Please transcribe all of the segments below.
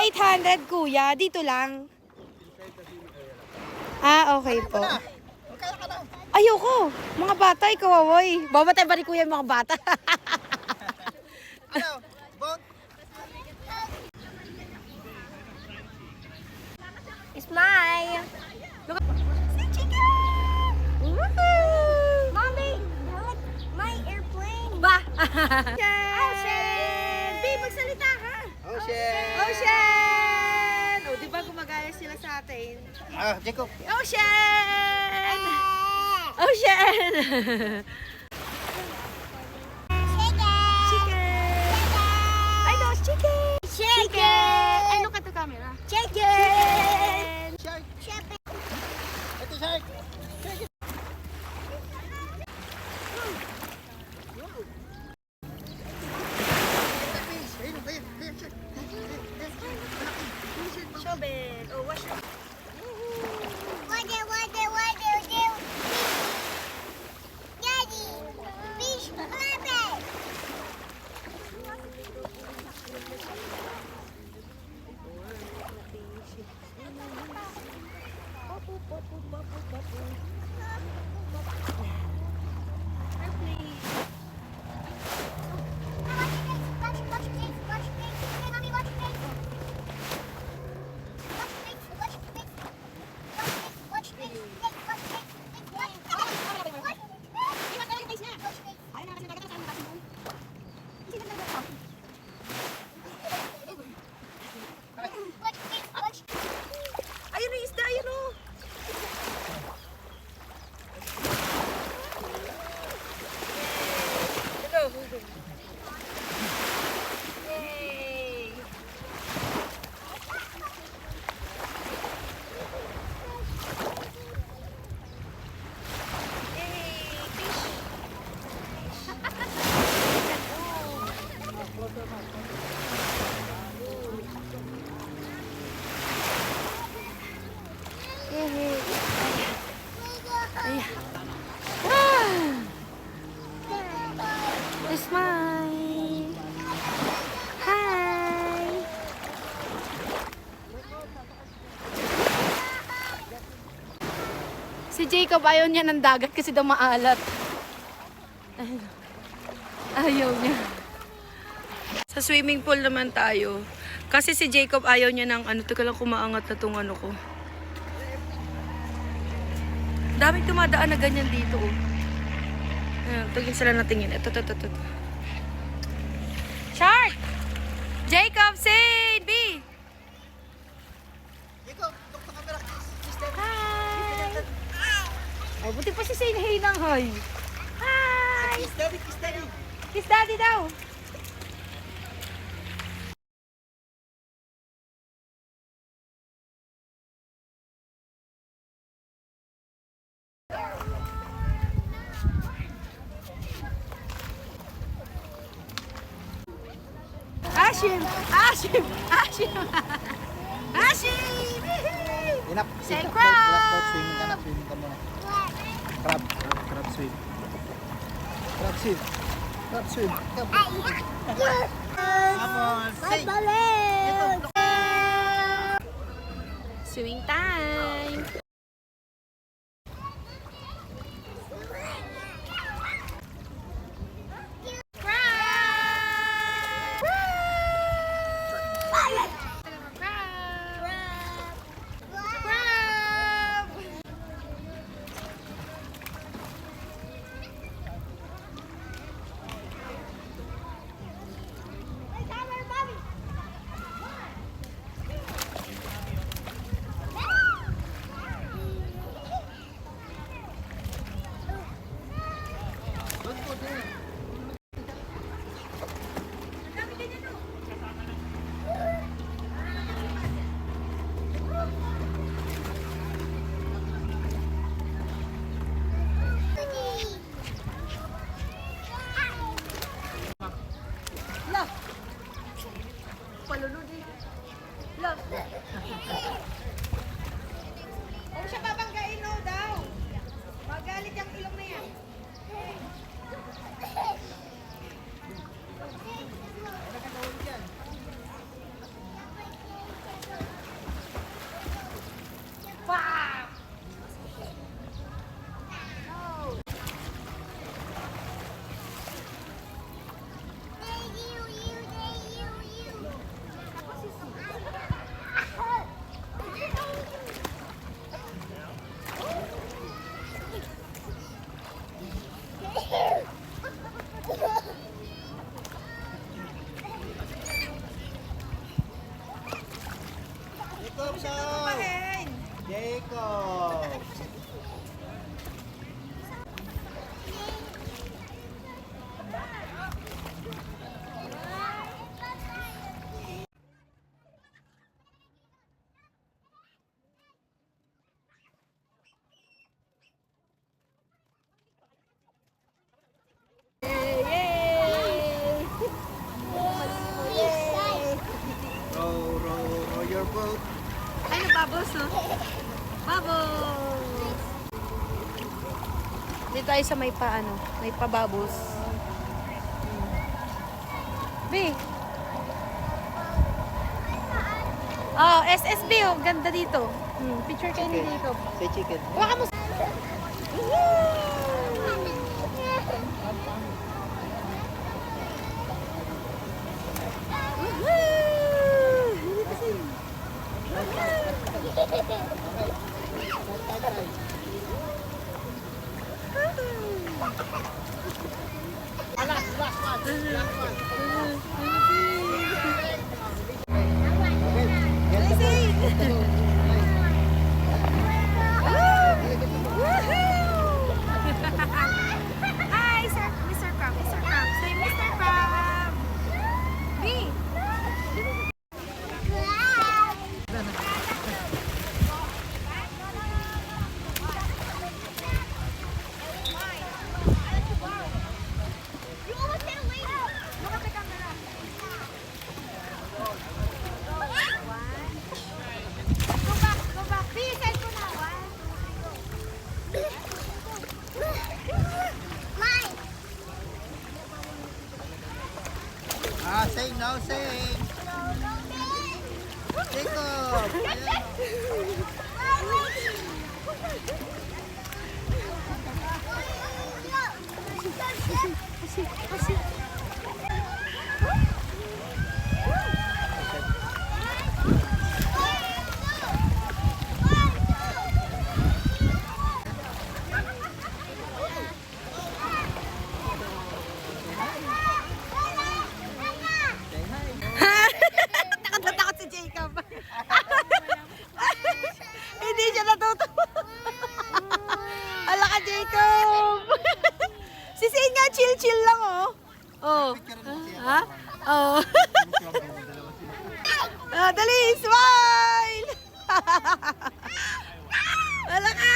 800 kuya, dito lang. Ah, okay po. Ayoko. Mga bata, ikaw awoy. Babatay ba ni kuya yung mga bata? Ano? Bong? Smile! Look at... Si chicken! Woohoo! Mommy, look, my airplane. Ba? Ocean! Babe, magsalita ha! Ocean! Ocean! O, di ba gumagaya sila sa atin? Ah, Jacob. Ocean! Ocean! Chicken! I know, chicken! Chicken! Ay, look at the camera. Chicken. Shark. Ito, shark. Shovel. Oh, wash your... What do? Daddy, fish rabbit. Ayun yung isda, ayun o. Yay! Smile. Hi. Si Jacob ayaw niya ng dagat kasi daw maalat. Ayaw niya. Sa swimming pool naman tayo. Kasi si Jacob ayaw niya ng ano, teka lang kumaangat na tong ano ko. Daming tumadaan na ganyan dito oh. Ayan, tingin sila na tingin. Ito. Shark! Jacob, say B! Jacob, tok sa camera. Hi! Ay, buti pa si Sain Hey ng hi. Hi! Kiss daddy, kiss daddy. Kiss daddy daw. Ashim! Ashim! Ashim! Ashim! Inap. Say Inap, crab. swimming ka na, swimming ka muna. Crab swim. Crab swim. Crab swim. Vamos, say. Swimming time! Huwag siya babanggain, no, daw. Magalit yung ilong na yan. Bubbles, no? Bubbles! Dito tayo sa may may pa-bubbles. B. Oh, SSB, oh. Ganda dito. Picture kayo ni Jacob. Say chicken. Waka mo. Hi, sir. Mr. Crab. Mr. Crab. Say Mr. Crab. B. You almost hit a lady. Look at the camera. Go back. Be side ko na. 1, 2, 3, go. Mine. Say no, say. Jacob. Takot na takot si Jacob. Hindi siya natutuwa. Ala ka, Jacob. Si Zane nga, chill-chill lang, oh. Oh. Ha? Oh. Dali, smile! Ala ka!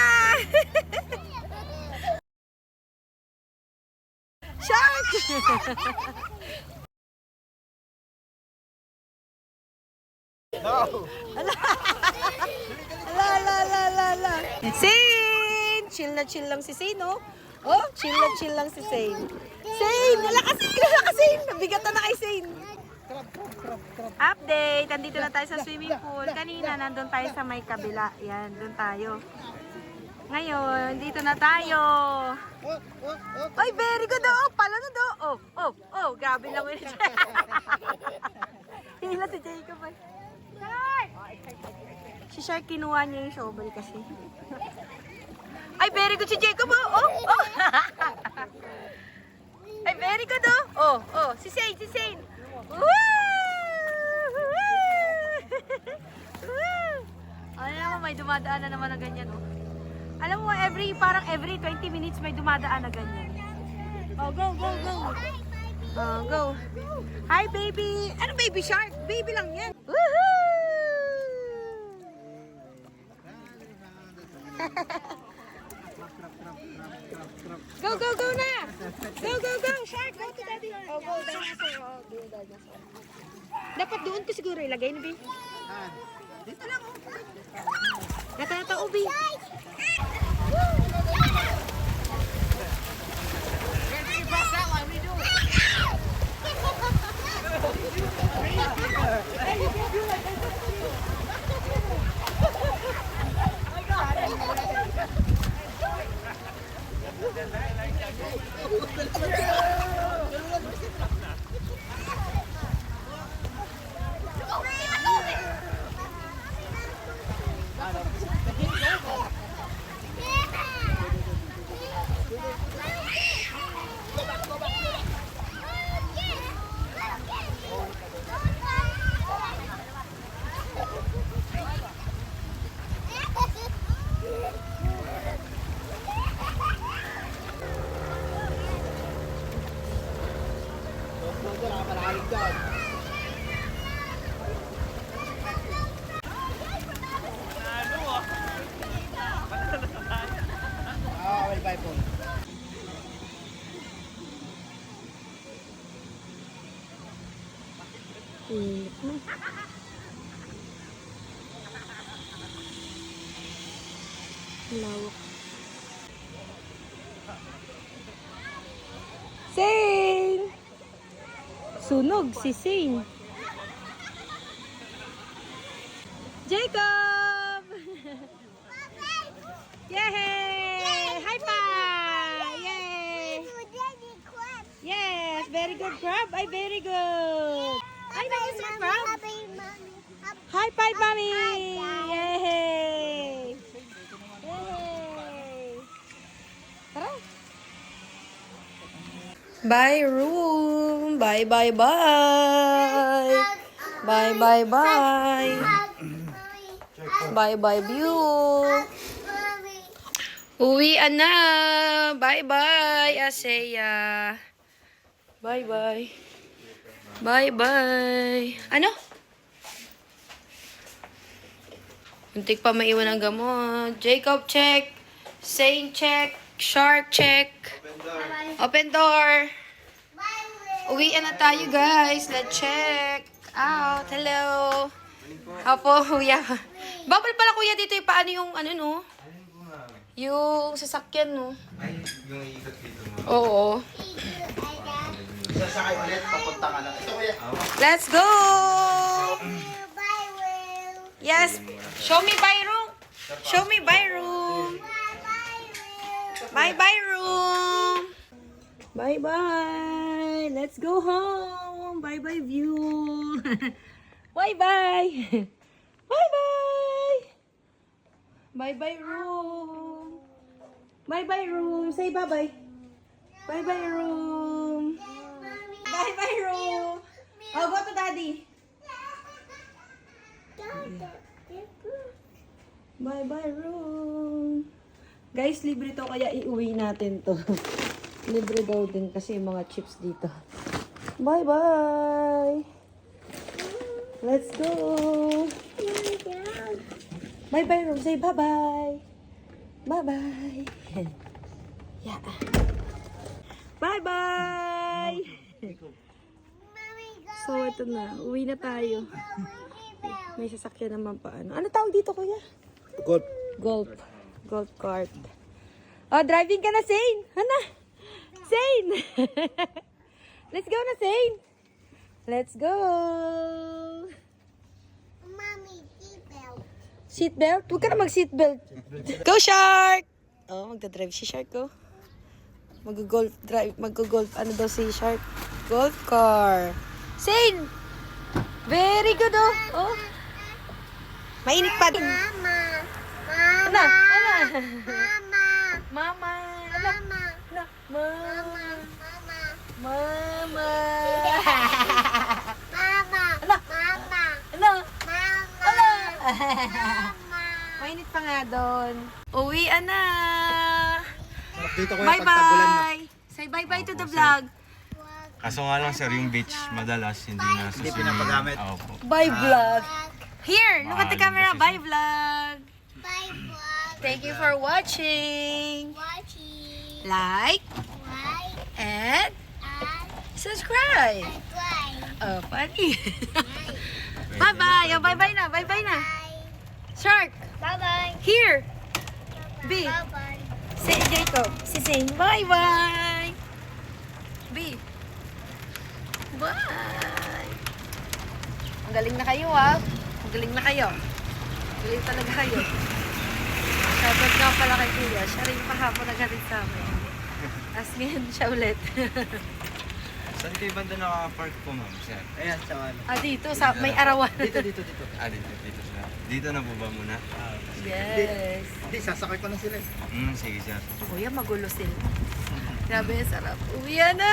Shark! No. La. Zane! Chill na chill lang si Zane, oh. Oh, chill na chill lang si Zane. Zane! Ala ka, Zane! Nabigatan na kay Zane. Update! Andito na tayo sa swimming pool. Kanina, nandun tayo sa may kabila. Yan, doon tayo. Ngayon, dito na tayo. Ay, very good, oh. Pala na do. Oh. Grabe lang yun. Hila si Jacob, ay. Shark! Si Shark, kinuha niya yung shovel kasi. Ay, very good si Jacob, oh. Ay, very good, oh. Si Zane. Woo! Alam mo, may dumadaan na naman na ganyan, oh. Alam mo, parang every 20 minutes may dumadaan na ganyan. Oh, go. Oh, go. Hi, baby. Ano, baby shark? Baby lang yan. Woohoo! Go na! Go! Shark, go to daddy. Oh, go, dinosaur. Oh, go, dinosaur. Dapat doon ko siguro ilagay, Nabi. Dito lang, oh. Nata, Ubi. Lawak. Zane! Sunog si Zane. Jacob! Yay! High five! Yay! Yes, very good crab. Ay, very good. Ay, nice one, crab. High five, mommy! Yay! Yay! Tara! Bye, room! Bye, bye, bye! Bye, bye, bye! Bye, bye, view! Uwian na! Bye, bye, Aseya! Bye, bye! Bye, bye! Ano? Muntik pa maiwan ang gamot. Jacob, check. Zane, check. Shark, check. Open door. Uwian na tayo, guys. Let's check out. Hello. Opo, kuya. Bawal pala, kuya, dito yung paano yung, ano, no? Yung sasakyan, no? Ay, yung iikot dito mo. Oo. Sasakay ulit, papunta ka na. Ito kuya. Let's go! Yes. Show me by room. Show me by room. Bye-bye room. Bye-bye. Let's go home. Bye-bye view. Bye-bye. Bye-bye. Bye-bye room. Bye-bye room. Say bye-bye. Bye-bye room. Bye-bye room. Oh, go to daddy. Bye-bye room. Guys, libre to kaya iuwi natin to. Libre daw din kasi yung mga chips dito. Bye-bye. Let's go. Bye-bye room. Say bye-bye. Bye-bye. Yeah. Bye-bye. So, ito na. Uwi na tayo. May sasakyan naman paano. Ano tawag dito, kuya? Golf. Golf. Golf cart. Oh, driving ka na, Zane. Hana? Zane. Let's go na, Zane. Let's go. Mommy, seatbelt. Seatbelt? Huwag ka na mag-seatbelt. Go, Shark! Oh, magdadrive si Shark, oh. Mag-golf drive. Mag-golf. Ano daw si Shark? Golf car. Zane! Very good, oh. Oh. Mainit pa din. Mama. Ano? Mama. Ano? Mama. Mama. Ano? Mama. Ano? Mama. Mama. Mama. Mama. Ano? Mama. Ano? Mama. Mama. Mainit pa nga doon. Uwian na. Dito kuya, pag tagulan na. Bye-bye. Say bye-bye to the vlog. Kaso nga lang sir, yung beach madalas hindi na Hindi pinapagamit. Opo. Bye vlog. Here, look at the camera. Bye vlog. Bye, vlog. Thank you for watching. Watching. Like Like and and subscribe. subscribe. Oh, funny. Bye-bye. Oh, bye-bye na. Bye-bye na. Shark. Bye-bye. Here. B. Bye-bye. Si Jacob. Si Zane. Bye-bye. B. Bye. Ang galing na kayo, ah. Ang galing na kayo. Ang galing talaga kayo. Shoutout nga pala kay Kuya. Siya rin pahapon naghatid sa amin. Tapos ngayon siya ulit. Saan kayo banda naka-park po ma'am sir? Ayan, sa ano. Dito, sa may arawan. Dito, dito, dito. Dito sir. Dito na po ba muna? Yes. Hindi, sasakay ko na sila. Sige sir. Kuya, magulo sila. Grabe, sarap. Uwi na!